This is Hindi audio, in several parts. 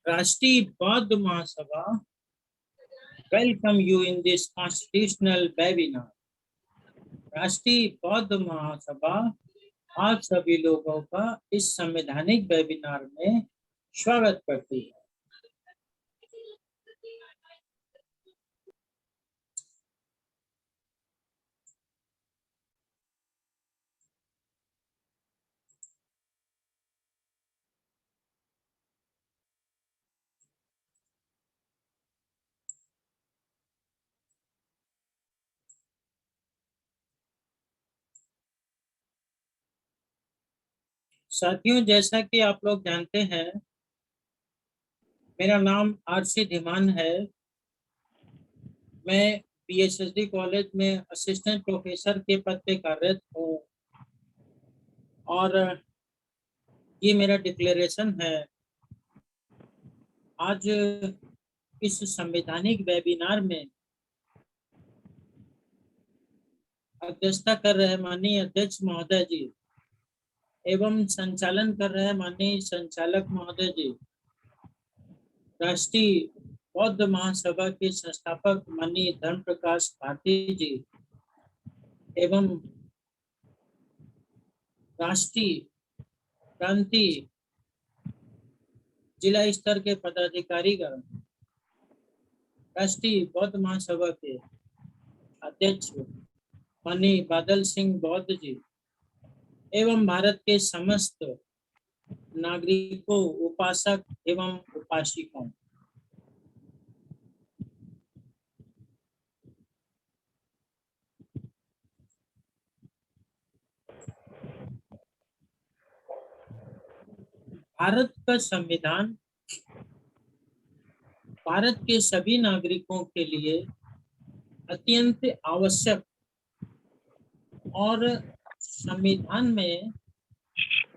राष्ट्रीय Bauddh Mahasabha welcome you in this constitutional webinar. Rashtriya Bauddh महासभा आप सभी लोगों का इस संवैधानिक वेबिनार में स्वागत करती है। साथियों, जैसा कि आप लोग जानते हैं, मेरा नाम आरसी धीमान है। मैं पीएचडी कॉलेज में असिस्टेंट प्रोफेसर के पद पे कार्यरत हूँ और ये मेरा डिक्लेरेशन है। आज इस संवैधानिक वेबिनार में अध्यक्षता कर रहे माननीय अध्यक्ष महोदय जी एवं संचालन कर रहे माननीय संचालक महोदय जी, राष्ट्रीय बौद्ध महासभा के संस्थापक माननीय धर्म प्रकाश भारती जी एवं राष्ट्रीय क्रांति जिला स्तर के पदाधिकारीगण, राष्ट्रीय बौद्ध महासभा के अध्यक्ष माननीय बादल सिंह बौद्ध जी एवं भारत के समस्त नागरिकों, उपासक एवं उपासिकाओं, भारत का संविधान भारत के सभी नागरिकों के लिए अत्यंत आवश्यक और संविधान में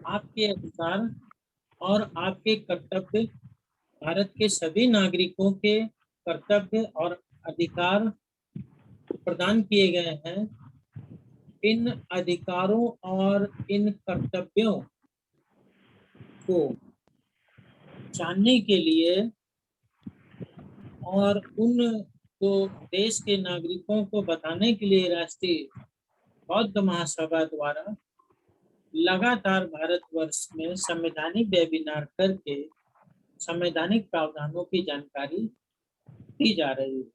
आपके अधिकार और आपके कर्तव्य, भारत के सभी नागरिकों के कर्तव्य और अधिकार प्रदान किए गए हैं। इन अधिकारों और इन कर्तव्यों को जानने के लिए और उन को देश के नागरिकों को बताने के लिए राष्ट्रीय बौद्ध महासभा द्वारा लगातार भारतवर्ष में संवैधानिक वेबिनार करके संवैधानिक प्रावधानों की जानकारी दी जा रही है।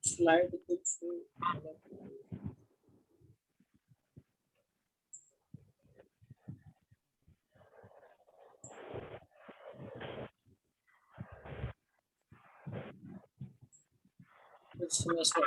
स्लाइड कुछ समस्या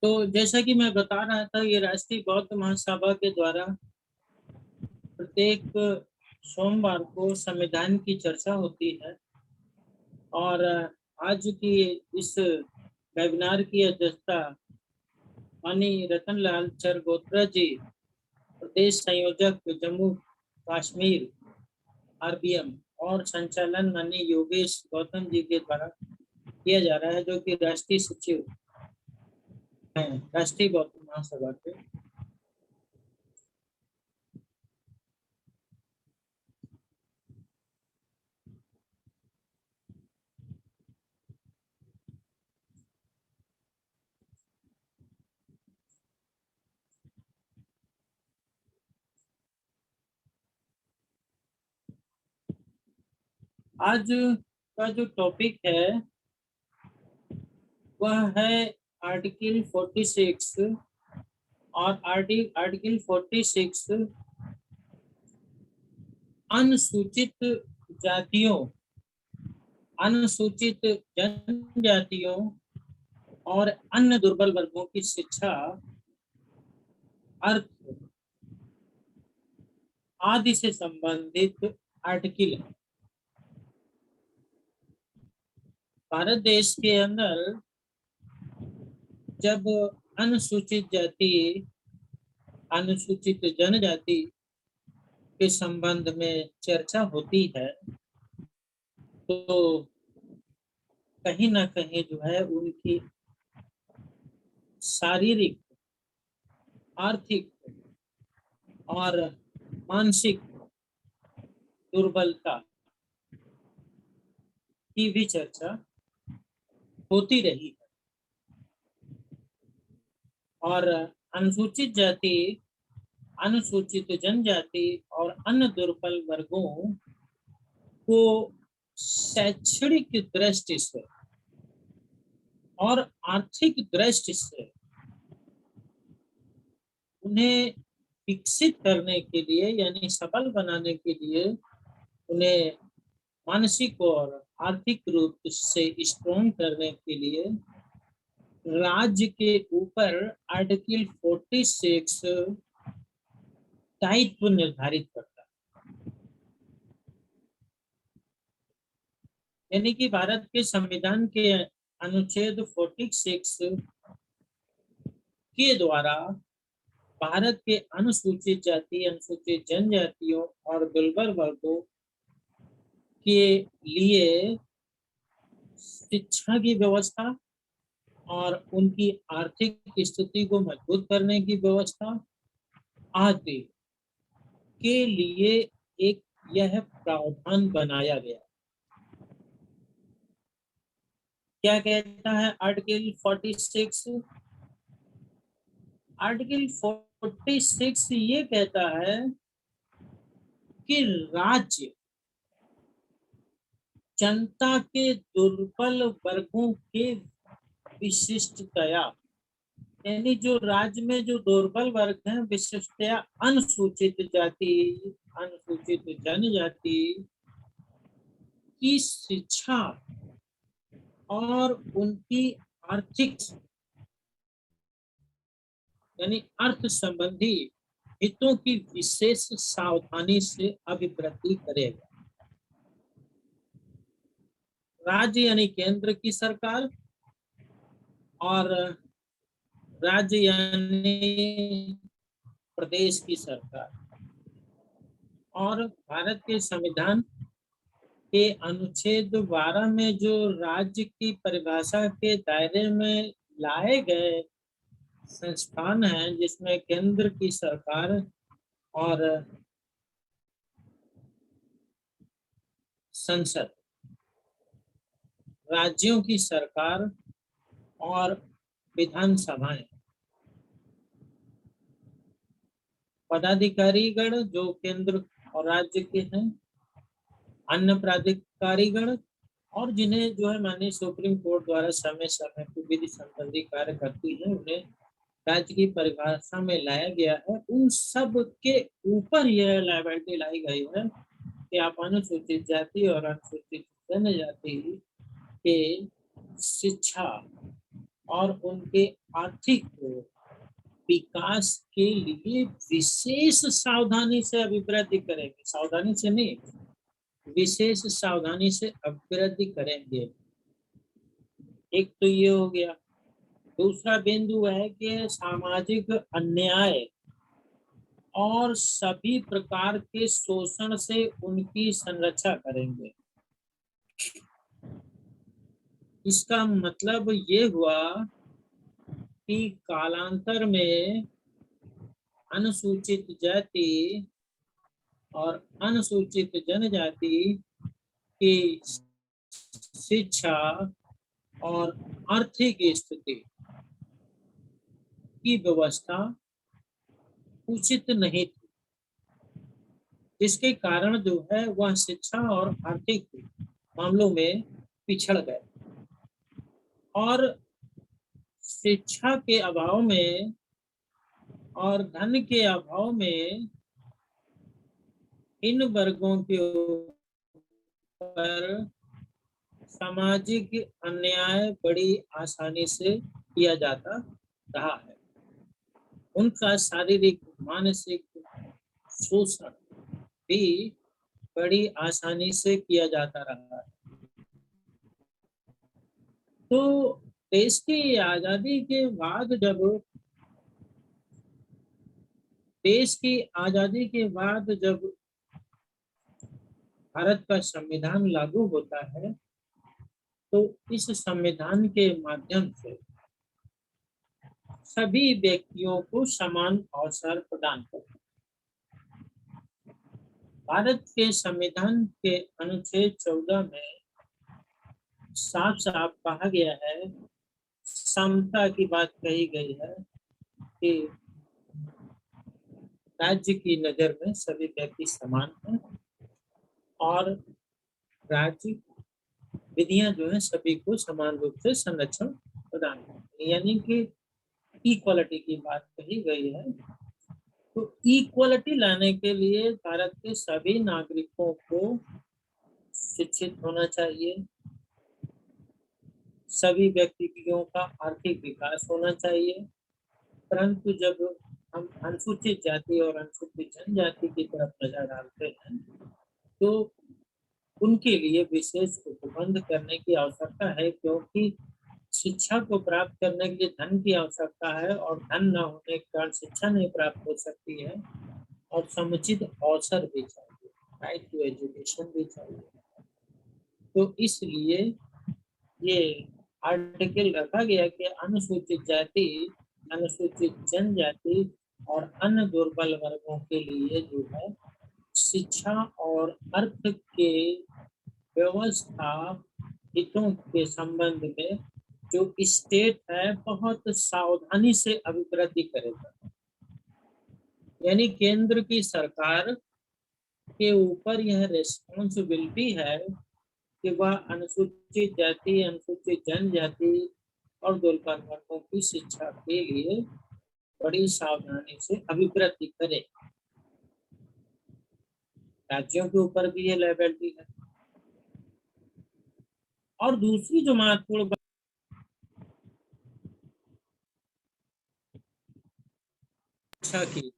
तो जैसा कि मैं बता रहा था, ये राष्ट्रीय बौद्ध महासभा के द्वारा प्रत्येक सोमवार को संविधान की चर्चा होती है और आज की इस वेबिनार की अध्यक्षता माननीय रतन लाल चरगोत्रा जी, प्रदेश संयोजक जम्मू कश्मीर आरबीएम, और संचालन माननीय योगेश गौतम जी के द्वारा किया जा रहा है, जो कि राष्ट्रीय सचिव हैं राष्ट्रीय बौद्ध महासभा के। आज का जो टॉपिक है वह है आर्टिकल 46 और आर्टिकल 46 अनुसूचित जातियों, अनुसूचित जनजातियों और अन्य दुर्बल वर्गों की शिक्षा, अर्थ आदि से संबंधित आर्टिकल है। भारत देश के अंदर जब अनुसूचित जाति, अनुसूचित जनजाति के संबंध में चर्चा होती है तो कहीं ना कहीं जो है उनकी शारीरिक, आर्थिक और मानसिक दुर्बलता की भी चर्चा होती रही है। और अनुसूचित जाति, अनुसूचित जनजाति और अन्य दुर्बल वर्गों को शैक्षणिक दृष्टि से और आर्थिक दृष्टि से उन्हें विकसित करने के लिए, यानी सफल बनाने के लिए, उन्हें मानसिक और आर्थिक रूप से स्ट्रॉन्ग करने के लिए राज्य के ऊपर आर्टिकल 46 दायित्व निर्धारित करता है। यानी कि भारत के संविधान के अनुच्छेद 46 के द्वारा भारत के अनुसूचित जाति, अनुसूचित जनजातियों और दुर्बल वर्गों के लिए शिक्षा की व्यवस्था और उनकी आर्थिक स्थिति को मजबूत करने की व्यवस्था आदि के लिए एक यह प्रावधान बनाया गया। क्या कहता है आर्टिकल 46? आर्टिकल 46 ये कहता है कि राज्य जनता के दुर्बल वर्गों के विशिष्टतया, यानी जो राज्य में जो दुर्बल वर्ग हैं, विशिष्टतया अनुसूचित जाति, अनुसूचित जनजाति की शिक्षा और उनकी आर्थिक, यानी अर्थ संबंधी हितों की विशेष सावधानी से अभिवृद्धि करेगा। राज्य यानी केंद्र की सरकार और राज्य यानी प्रदेश की सरकार। और भारत के संविधान के अनुच्छेद 12 में जो राज्य की परिभाषा के दायरे में लाए गए संस्थान हैं, जिसमें केंद्र की सरकार और संसद, राज्यों की सरकार और विधानसभाएं, पदाधिकारीगण जो केंद्र और राज्य के हैं, अन्य प्राधिकारीगण और जिन्हें जो है माननीय सुप्रीम कोर्ट द्वारा समय समय पर विधि संबंधी कार्य करती है, उन्हें राज्य की परिभाषा में लाया गया है। उन सब के ऊपर यह लायबिलिटी लाई गई है कि आप अनुसूचित जाति और अनुसूचित जनजाति के शिक्षा और उनके आर्थिक विकास के लिए विशेष सावधानी से अभिवृद्धि करेंगे। सावधानी से नहीं, विशेष सावधानी से अभिवृद्धि करेंगे। एक तो ये हो गया। दूसरा बिंदु है कि सामाजिक अन्याय और सभी प्रकार के शोषण से उनकी संरक्षा करेंगे। इसका मतलब ये हुआ कि कालांतर में अनुसूचित जाति और अनुसूचित जनजाति की शिक्षा और आर्थिक स्थिति की व्यवस्था उचित नहीं थी, जिसके कारण जो है वह शिक्षा और आर्थिक मामलों में पिछड़ गए और शिक्षा के अभाव में और धन के अभाव में इन वर्गों के ऊपर सामाजिक अन्याय बड़ी आसानी से किया जाता रहा है। उनका शारीरिक मानसिक शोषण भी बड़ी आसानी से किया जाता रहा है। तो देश की आजादी के बाद जब भारत का संविधान लागू होता है तो इस संविधान के माध्यम से सभी व्यक्तियों को समान अवसर प्रदान करता है। भारत के संविधान के अनुच्छेद 14 में साफ साफ कहा गया है, समता की बात कही गई है कि राज्य की नजर में सभी व्यक्ति समान हैं और राज्य विधियां जो है सभी को समान रूप से संरक्षण प्रदान करती है, यानी कि इक्वालिटी की बात कही गई है। तो इक्वालिटी लाने के लिए भारत के सभी नागरिकों को शिक्षित होना चाहिए, सभी व्यक्तियों का आर्थिक विकास होना चाहिए। परंतु जब हम अनुसूचित जाति और अनुसूचित जनजाति की तरफ नजर डालते हैं तो उनके लिए विशेष उपबंध करने की आवश्यकता है, क्योंकि शिक्षा को प्राप्त करने के लिए धन की आवश्यकता है और धन न होने के कारण शिक्षा नहीं प्राप्त हो सकती है और समुचित अवसर भी चाहिए, राइट टू एजुकेशन भी चाहिए। तो इसलिए ये आर्टिकल रखा गया कि अनुसूचित जाति, अनुसूचित जनजाति और अन्य दुर्बल वर्गों के लिए जो है शिक्षा और अर्थ के व्यवस्था हितों के संबंध में जो स्टेट है बहुत सावधानी से अभिवृद्धि करेगा। यानी केंद्र की सरकार के ऊपर यह रिस्पॉन्सिबिलिटी है कि वह अनुसूचित जाति, अनुसूचित जनजाति और दुर्बल वर्गों की शिक्षा के लिए बड़ी सावधानी से अभिवृद्धि करे। राज्यों के ऊपर भी यह लायबिलिटी है। और दूसरी जो महत्वपूर्ण शिक्षा की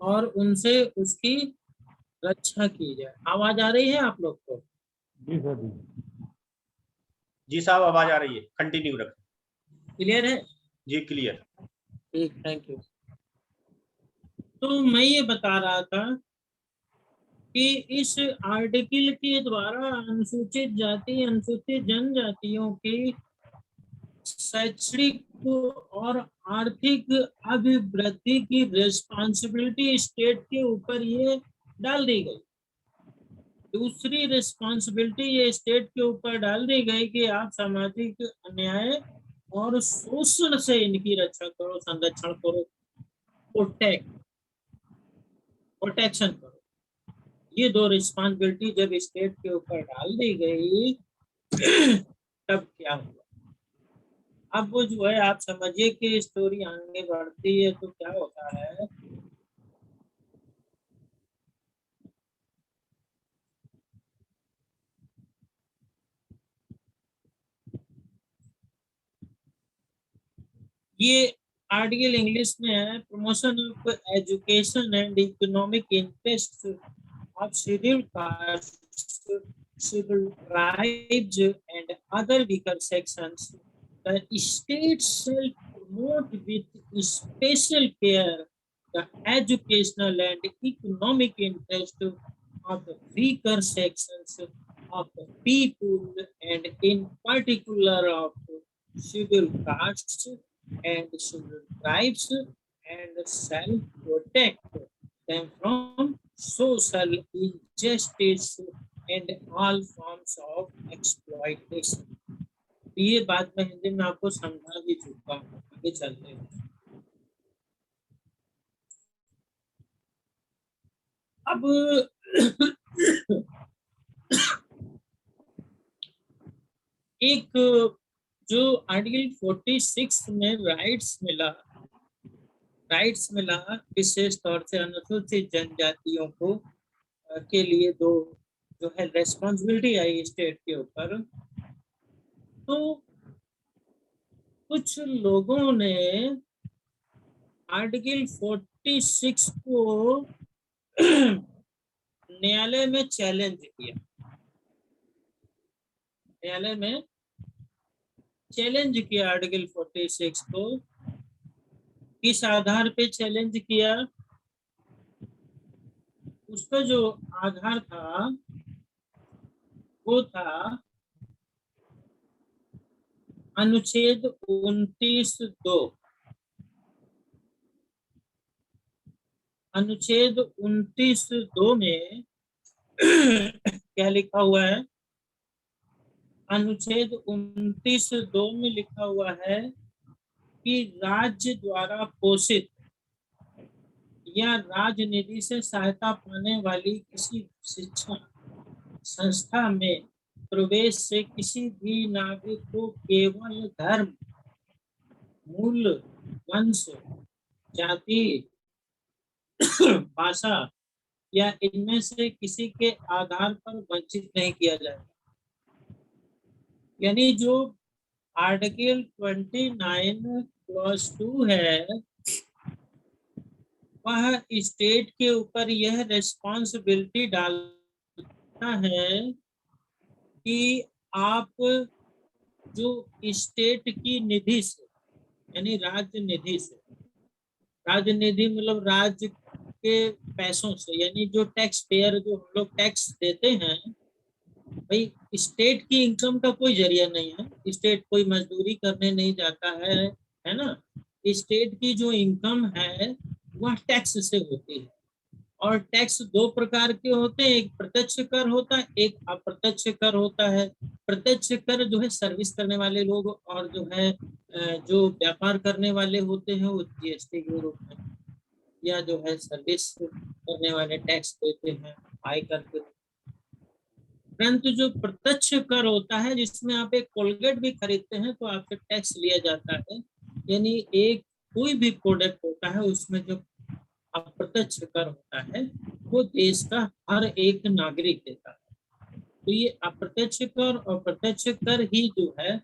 और उनसे उसकी रक्षा की जाए। आवाज आ रही है आप लोग को? जी सर जी। जी साहब आवाज आ रही है, कंटिन्यू रखें। क्लियर है? जी क्लियर। ठीक, थैंक यू। तो मैं ये बता रहा था कि इस आर्टिकल के द्वारा अनुसूचित जाति, अनुसूचित जनजातियों की शैक्षणिक और आर्थिक अभिवृद्धि की रिस्पॉन्सिबिलिटी स्टेट के ऊपर ये डाल दी गई। दूसरी रिस्पॉन्सिबिलिटी ये स्टेट के ऊपर डाल दी गई कि आप सामाजिक अन्याय और शोषण से इनकी रक्षा करो, संरक्षण करो, प्रोटेक्शन करो। ये दो रिस्पॉन्सिबिलिटी जब स्टेट के ऊपर डाल दी गई तब क्या हुआ? अब वो जो है आप समझिए कि स्टोरी आगे बढ़ती है तो क्या होता है, ये आर्टिकल इंग्लिश में है, promotion of education and economic interest of schedule caste, schedule tribes and other weaker sections. The state shall promote with special care the educational and economic interest of the weaker sections of the people and in particular of scheduled castes and scheduled tribes, and shall protect them from social injustice and all forms of exploitation। ये बात मैं हिंदी में आपको समझा भी चुका हूँ, आगे चलते हैं। अब एक जो आर्टिकल 46 में राइट्स मिला विशेष तौर से अनुसूचित जनजातियों को के लिए दो जो है रेस्पॉन्सिबिलिटी आई स्टेट के ऊपर। तो कुछ लोगों ने आर्टिकल 46 को न्यायालय में चैलेंज किया, न्यायालय में चैलेंज किया आर्टिकल 46 को। किस आधार पे चैलेंज किया? उसका जो आधार था वो था अनुच्छेद 29(2)। अनुच्छेद 29(2) में क्या लिखा हुआ है? अनुच्छेद 29(2) में लिखा हुआ है कि राज्य द्वारा पोषित या राजनिधि से सहायता पाने वाली किसी शिक्षा संस्था में प्रवेश से किसी भी नागरिक को केवल धर्म, मूल, वंश, जाति, भाषा या इनमें से किसी के आधार पर वंचित नहीं किया जाएगा। यानी जो आर्टिकल 29(2) है वह स्टेट के ऊपर यह रिस्पॉन्सिबिलिटी डालता है कि आप जो स्टेट की निधि से यानी राज्य निधि से, राज्य निधि मतलब राज्य के पैसों से, यानी जो टैक्स पेयर जो हम लोग टैक्स देते हैं, भाई स्टेट की इनकम का कोई जरिया नहीं है, स्टेट कोई मजदूरी करने नहीं जाता है ना। स्टेट की जो इनकम है वह टैक्स से होती है, और टैक्स दो प्रकार के होते हैं, एक प्रत्यक्ष कर होता है, एक अप्रत्यक्ष कर होता है। प्रत्यक्ष कर जो है सर्विस करने वाले लोग और जो है जो व्यापार करने वाले होते हैं वो जीएसटी के रूप में, या जो है सर्विस करने वाले टैक्स देते हैं आयकर के। परंतु जो प्रत्यक्ष कर होता है जिसमें आप एक कोलगेट भी खरीदते हैं तो आपसे टैक्स लिया जाता है, यानी एक कोई भी प्रोडक्ट होता है उसमें जो अप्रत्यक्ष कर होता है वो देश का हर एक नागरिक देता है। तो ये अप्रत्यक्ष कर और प्रत्यक्ष कर ही जो है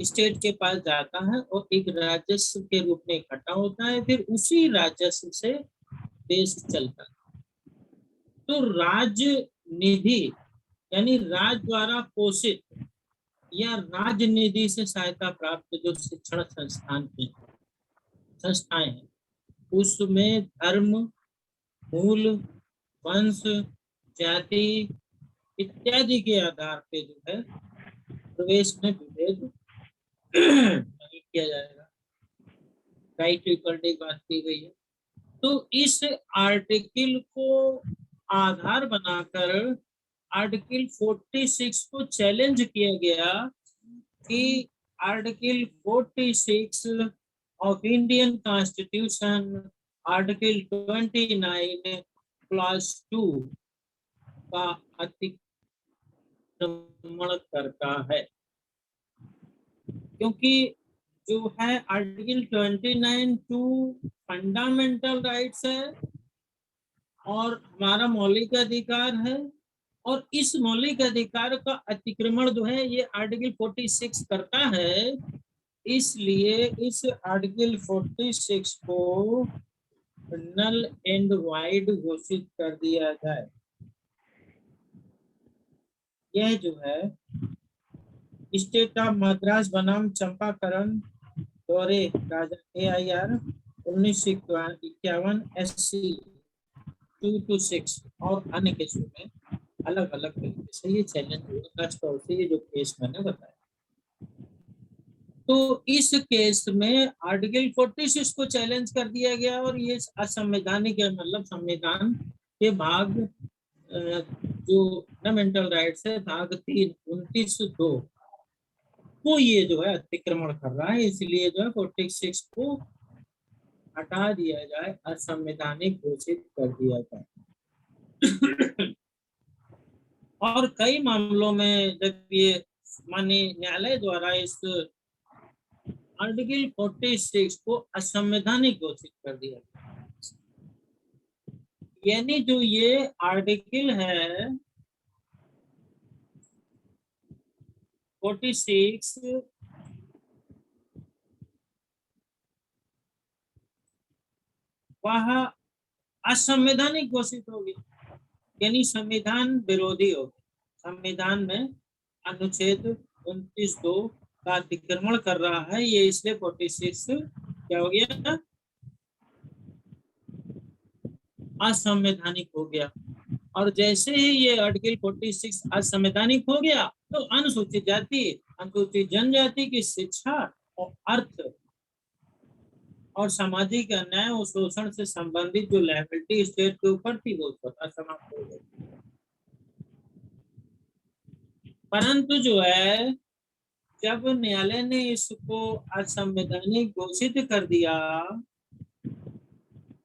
स्टेट के पास जाता है और एक राजस्व के रूप में इकट्ठा होता है, फिर उसी राजस्व से देश चलता है। तो राज्य निधि यानी राज्य द्वारा पोषित या राज्य निधि से सहायता प्राप्त जो शिक्षण संस्थाएं हैं उसमें धर्म, मूल, वंश, जाति इत्यादि के आधार पे जो है प्रवेश में विभेद नहीं किया जाएगा। राइट टू इक्वलिटी की बात की गई है। तो इस आर्टिकल को आधार बनाकर आर्टिकल 46 को चैलेंज किया गया कि article 46 of Indian constitution article 29 clause 2 का अतिक्रमण करता है, क्योंकि जो है आर्टिकल 29(2) फंडामेंटल राइट्स है और हमारा मौलिक अधिकार है, और इस मौलिक अधिकार का अतिक्रमण जो है ये आर्टिकल 46 करता है। इसलिए इस आर्टिकल 46 को नल एंड वाइड घोषित कर दिया जाए। यह जो है स्टेट ऑफ मद्रास बनाम चंपाकरण दौरे राजा AIR 1951 SC 226 और अन्य केसों में अलग अलग तरीके से ये चैलेंज हुआ, खासतौर से ये जो केस मैंने बताया। तो इस केस में आर्टिकल 46 को चैलेंज कर दिया गया और ये असंवैधानिक है, मतलब संविधान के भाग जो फंडामेंटल राइट्स है भाग 3 29(2) वो ये जो है अतिक्रमण कर रहा है, इसलिए जो है 46 को हटा दिया जाए, असंवैधानिक घोषित कर दिया जाए। और कई मामलों में जब ये माननीय न्यायालय द्वारा इस आर्टिकल 46 को असंवैधानिक घोषित कर दिया गया, यानी जो ये आर्टिकल है 46 वह असंवैधानिक घोषित हो गया, यानी संविधान विरोधी हो गया। संविधान में अनुच्छेद 29(2) का अतिक्रमण कर रहा है, ये इसलिए 46 क्या हो गया, असंवैधानिक हो गया। और जैसे ही ये आर्टिकल 46 असंवैधानिक हो गया तो अनुसूचित जाति, अनुसूचित जनजाति की शिक्षा और अर्थ और सामाजिक अन्याय और शोषण से संबंधित जो लायबिलिटी स्टेट के ऊपर थी वो स्वतः समाप्त हो गई। परंतु जो है जब न्यायालय ने इसको असंवैधानिक घोषित कर दिया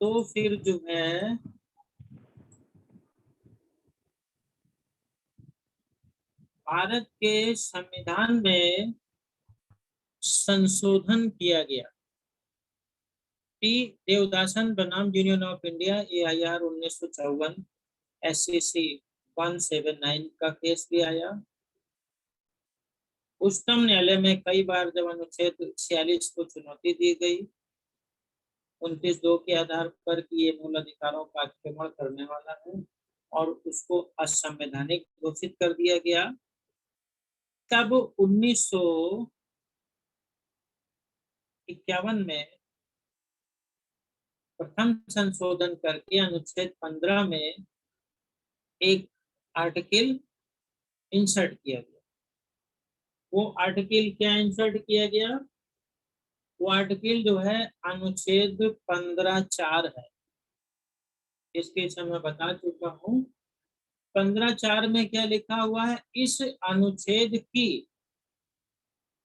तो फिर जो है भारत के संविधान में संशोधन किया गया। टी देवदासन बनाम union of India AIR 1954 SCC 179 का केस भी आया। उच्चतम न्यायालय में कई बार जब अनुच्छेद 46 को चुनौती दी गई 29(2) के आधार पर कि ये मूल अधिकारों का अतिक्रमण करने वाला है और उसको असंवैधानिक घोषित कर दिया गया, तब 1951 में प्रथम संशोधन करके अनुच्छेद 15 में एक आर्टिकल इंसर्ट किया गया। वो आर्टिकल क्या इंसर्ट किया गया, वो आर्टिकल जो है अनुच्छेद 15(4) है। इसके समय बता चुका हूं। 15(4) में क्या लिखा हुआ है, इस अनुच्छेद की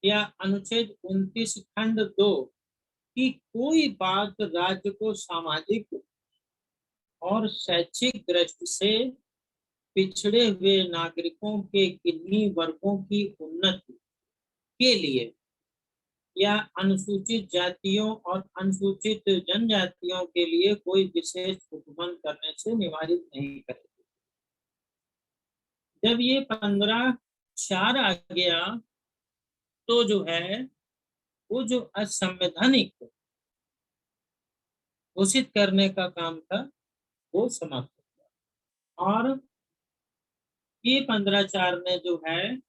या अनुच्छेद 29 खंड 2 की कोई बात राज्य को सामाजिक और शैक्षिक दृष्टि से पिछड़े हुए नागरिकों के किन्हीं वर्गों की उन्नति के लिए या अनुसूचित जातियों और अनुसूचित जनजातियों के लिए कोई विशेष उपबंध करने से निवारित नहीं करेगी। जब ये 15(4) आ गया तो जो है वो जो असंवैधानिक घोषित करने का काम था वो समाप्त हो गया। और ये 15(4) ने जो है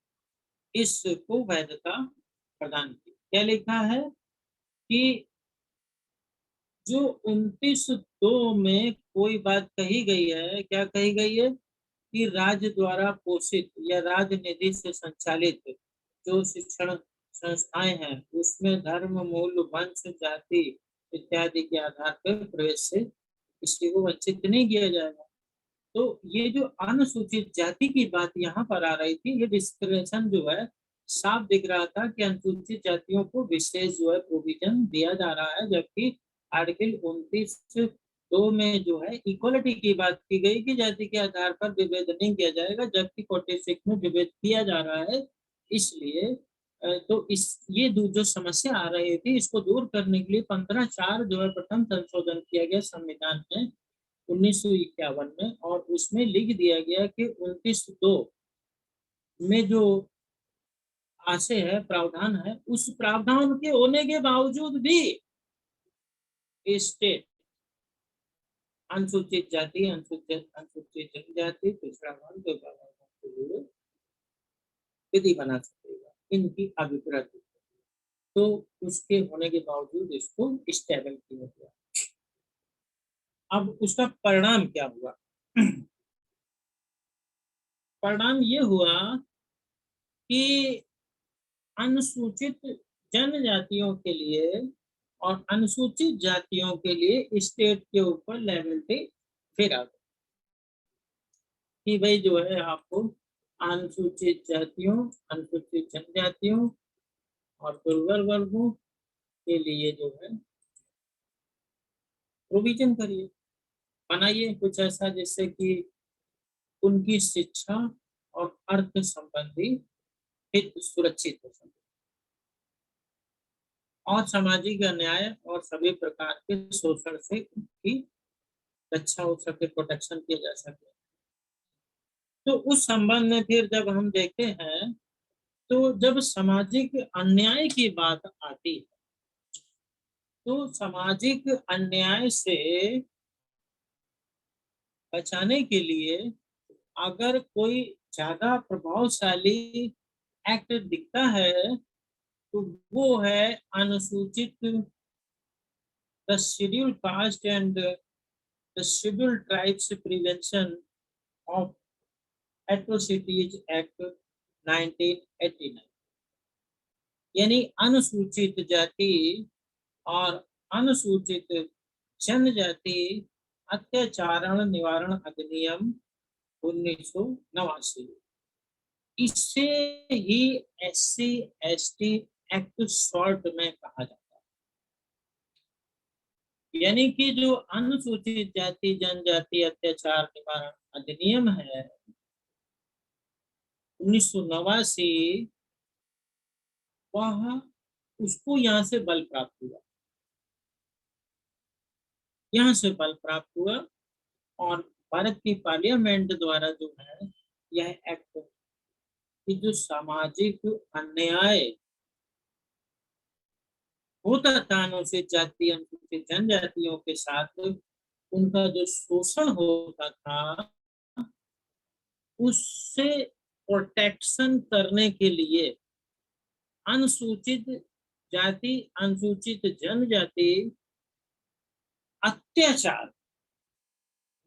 इसको वैधता प्रदान की। क्या लिखा है कि जो 29(2) में कोई बात कही गई है, क्या कही गई है कि राज्य द्वारा पोषित या राज्य निधि से संचालित जो शिक्षण संस्थाएं हैं उसमें धर्म, मूल, वंश, जाति इत्यादि के आधार पर प्रवेश से किसी को वंचित नहीं किया जाएगा। तो ये जो अनुसूचित जाति की बात यहाँ पर आ रही थी, ये डिस्क्रिमिनेशन जो है साफ दिख रहा था कि अनुसूचित जातियों को विशेष जो है प्रोविजन दिया जा रहा है, जबकि आर्टिकल 29(2) में जो है इक्वलिटी की बात की गई कि जाति के आधार पर विभेद नहीं किया जाएगा, जबकि 46 में विभेद किया जा रहा है। इसलिए तो इस ये जो समस्या आ रही थी इसको दूर करने के लिए 15(4) जो है प्रथम संशोधन किया गया संविधान में 1951 में, और उसमें लिख दिया गया कि 29(2) में जो आशय है, प्रावधान है, उस प्रावधान के होने के बावजूद भी स्टेट अनुसूचित जाति, अनुसूचित जनजाति, पिछड़ा वर्ग विधि बना सकेगा इनकी अभिप्राय। तो उसके होने के बावजूद इसको स्टेबल किया गया। अब उसका परिणाम क्या हुआ? परिणाम ये हुआ कि अनुसूचित जनजातियों के लिए और अनुसूचित जातियों के लिए स्टेट के ऊपर लायबिलिटी फिर आ गई। कि भाई जो है आपको अनुसूचित जातियों, अनुसूचित जनजातियों और दुर्बल वर्गों के लिए जो है प्रोविजन करिए, बनाइए कुछ ऐसा जिससे कि उनकी शिक्षा और अर्थ संबंधी हित सुरक्षित हो सके और सामाजिक अन्याय और सभी प्रकार के शोषण से उनकी रक्षा हो सके, प्रोटेक्शन किया जा सके। तो उस संबंध में फिर जब हम देखते हैं, तो जब सामाजिक अन्याय की बात आती है, तो सामाजिक अन्याय से बचाने के लिए अगर कोई ज्यादा प्रभावशाली एक्ट दिखता है, तो वो है अनुसूचित the schedule caste and the schedule tribes prevention of atrocities act 1989, यानी अनुसूचित जाति और अनुसूचित जनजाति अत्याचारण निवारण अधिनियम 1989, इसे ही SC/ST एक्ट शॉर्ट में कहा जाता है। यानी कि जो अनुसूचित जाति जनजाति अत्याचार निवारण अधिनियम है 1989, वह उसको यहाँ से बल प्राप्त हुआ, यहाँ से बल प्राप्त हुआ और भारत की पार्लियामेंट द्वारा जो है यह एक्ट कि जो सामाजिक अन्याय होता था अनुसूचित जाति अनुसूचित जनजातियों के साथ, उनका जो शोषण होता था, उससे प्रोटेक्शन करने के लिए अनुसूचित जाति अनुसूचित जनजाति अत्याचार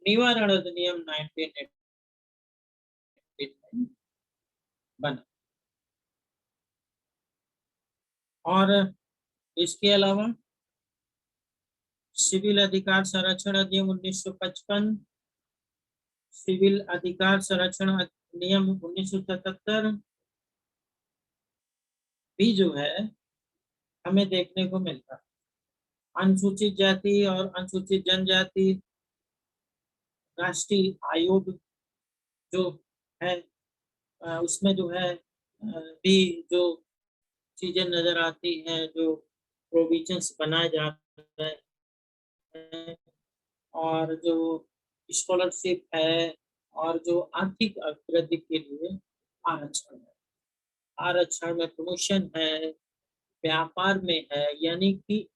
निवारण अधिनियम 1989 बना। और इसके अलावा सिविल अधिकार संरक्षण अधिनियम 1955, सिविल अधिकार संरक्षण अधिनियम 1977 भी जो है हमें देखने को मिलता है। अनुसूचित जाति और अनुसूचित जनजाति राष्ट्रीय आयोग जो है, उसमें जो है भी जो चीजें नजर आती हैं, जो प्रोविजंस बनाए जा रहे हैं, और जो स्कॉलरशिप है और जो आर्थिक अभिवृद्धि के लिए आरक्षण है, आरक्षण में प्रमोशन है, व्यापार में है। यानी कि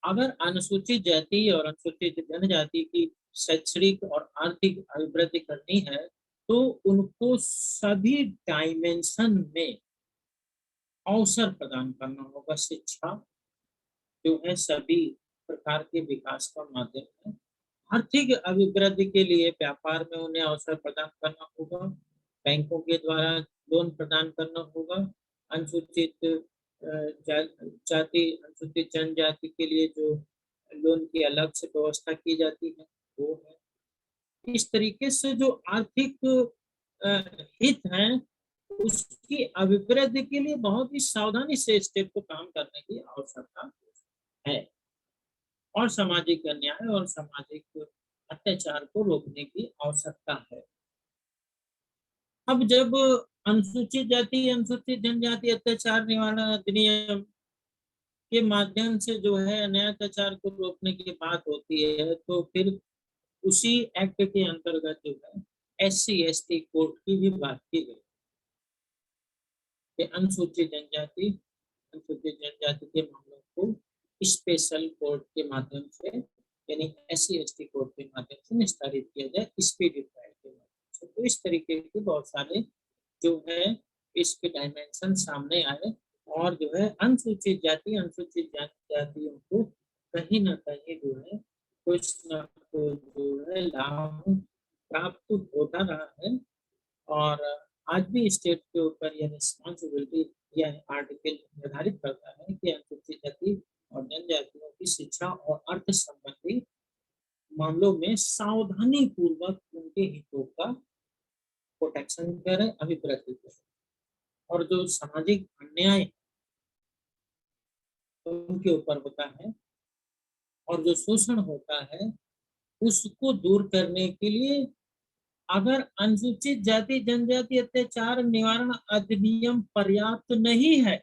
अगर अनुसूचित जाति और अनुसूचित जनजाति की शैक्षणिक और आर्थिक अभिवृद्धि करनी है, तो उनको सभी डायमेंशन में अवसर प्रदान करना होगा। शिक्षा जो है सभी प्रकार के विकास का माध्यम है। आर्थिक अभिवृद्धि के लिए व्यापार में उन्हें अवसर प्रदान करना होगा, बैंकों के द्वारा लोन प्रदान करना होगा। अनुसूचित जाति अनुसूचित जनजाति के लिए जो लोन की अलग से व्यवस्था की जाती है वो है। इस तरीके से जो आर्थिक हित हैं, उसकी अभिवृद्धि के लिए बहुत ही सावधानी से स्टेट को काम करने की आवश्यकता है और सामाजिक अन्याय और सामाजिक अत्याचार को रोकने की आवश्यकता है। अब जब अनुसूचित जाति अनुसूचित जनजाति अत्याचार निवारण अधिनियम के माध्यम से जो है अन्याय अत्याचार को रोकने की बात होती है, तो फिर उसी एक्ट के अंतर्गत जो है SC/ST कोर्ट की भी बात की गई कि अनुसूचित जनजाति के मामलों को स्पेशल कोर्ट के माध्यम से, यानी SC/ST कोर्ट के माध्यम से निस्तारित किया जाए, स्पीडी ट्रायल के माध्यम से। तो इस तरीके के बहुत सारे जो है इसके डायमेंशन सामने आए और जो है अनुसूचित जाति अनुसूचित जनजातियों को कहीं ना कहीं जो है कुछ न कुछ जो है लाभ प्राप्त होता रहा है। और आज भी स्टेट के ऊपर यह रिस्पॉन्सिबिलिटी यह आर्टिकल निर्धारित करता है कि अनुसूचित जाति और जनजातियों की शिक्षा और अर्थ संबंधी मामलों में सावधानी पूर्वक उनके हितों का एक्शन करें, अभिवृद्धि करें। और जो सामाजिक अन्याय उनके ऊपर होता है और जो शोषण होता है उसको दूर करने के लिए अगर अनुसूचित जाति जनजाति अत्याचार निवारण अधिनियम पर्याप्त नहीं है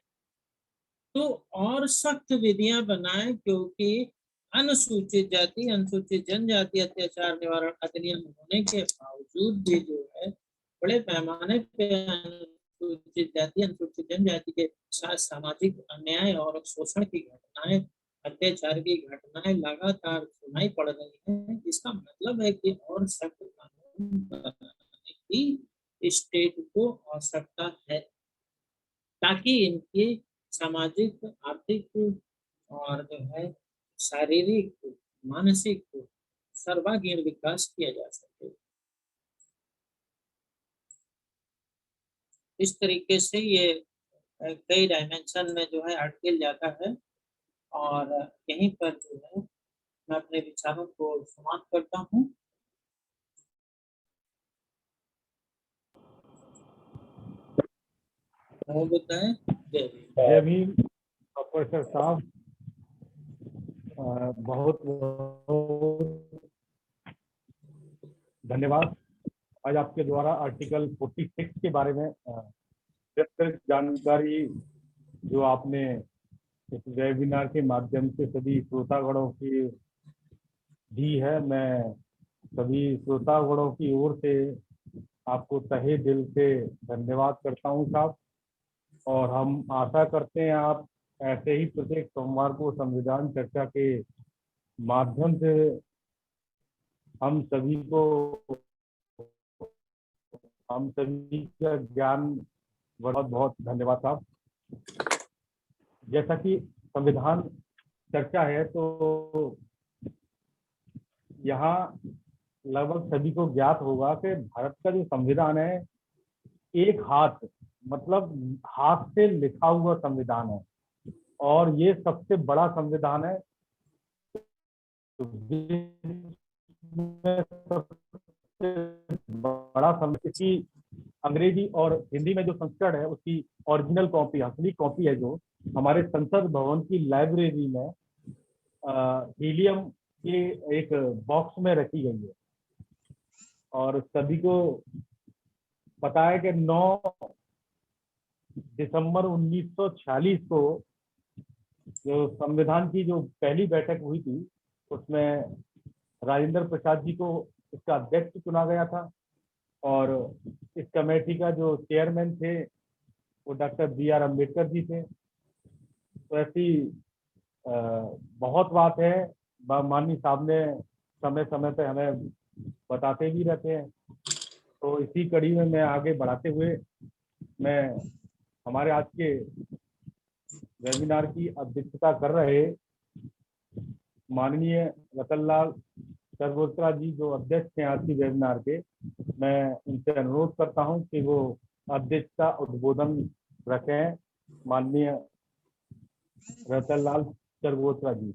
तो और सख्त विधियां बनाएं, क्योंकि अनुसूचित जाति अनुसूचित जनजाति अत्याचार निवारण अधिनियम होने के बावजूद भी जो है बड़े पैमाने पे अनुसूचित जाति अनुसूचित जनजाति के साथ सामाजिक अन्याय और शोषण की घटनाएं, अत्याचार की घटनाएं लगातार सुनाई पड़ रही हैं। इसका मतलब है कि और सख्त कानून बनाने की स्टेट को आवश्यकता है ताकि इनके सामाजिक, आर्थिक और जो है शारीरिक, मानसिक सर्वांगीण विकास किया जा सके। इस तरीके से ये कई डायमेंशन में जो है आर्टिकल जाता है और यहीं पर जो है मैं अपने विचारों को समाप्त करता हूँ। बताएं। जय भीम प्रोफेसर साहब, बहुत धन्यवाद। आज आपके द्वारा आर्टिकल 46 के बारे में विस्तृत जानकारी जो आपने इस वेबिनार के माध्यम से सभी श्रोतागणों की दी है, मैं सभी श्रोतागणों की ओर से आपको तहे दिल से धन्यवाद करता हूं साहब। और हम आशा करते हैं आप ऐसे ही प्रत्येक सोमवार को संविधान चर्चा के माध्यम से हम सभी का ज्ञान। बहुत बहुत धन्यवाद साहब। जैसा कि संविधान चर्चा है तो यहाँ लगभग सभी को ज्ञात होगा कि भारत का जो संविधान है एक हाथ, मतलब हाथ से लिखा हुआ संविधान है और ये सबसे बड़ा संविधान है। सबसे बड़ा संविधान अंग्रेजी और हिंदी में जो संस्करण है उसकी ओरिजिनल कॉपी, असली कॉपी है जो हमारे संसद भवन की लाइब्रेरी में हीलियम के एक बॉक्स में रखी गई है। और सभी को पता है कि 9 दिसंबर 1946 को जो संविधान की जो पहली बैठक हुई थी उसमें राजेंद्र प्रसाद जी को इसका अध्यक्ष चुना गया था और इस कमेटी का जो चेयरमैन थे वो डॉक्टर B.R. अम्बेडकर जी थे। तो ऐसी बहुत बात है, माननीय साहब ने समय समय पे हमें बताते भी रहते हैं। तो इसी कड़ी में मैं आगे बढ़ाते हुए मैं हमारे आज के वेबिनार की अध्यक्षता कर रहे माननीय रतनलाल चरगोत्रा जी जो अध्यक्ष हैं आज की वेबिनार के, मैं उनसे अनुरोध करता हूं कि वो अध्यक्षता उद्बोधन रखें। माननीय रतनलाल चरगोत्रा जी।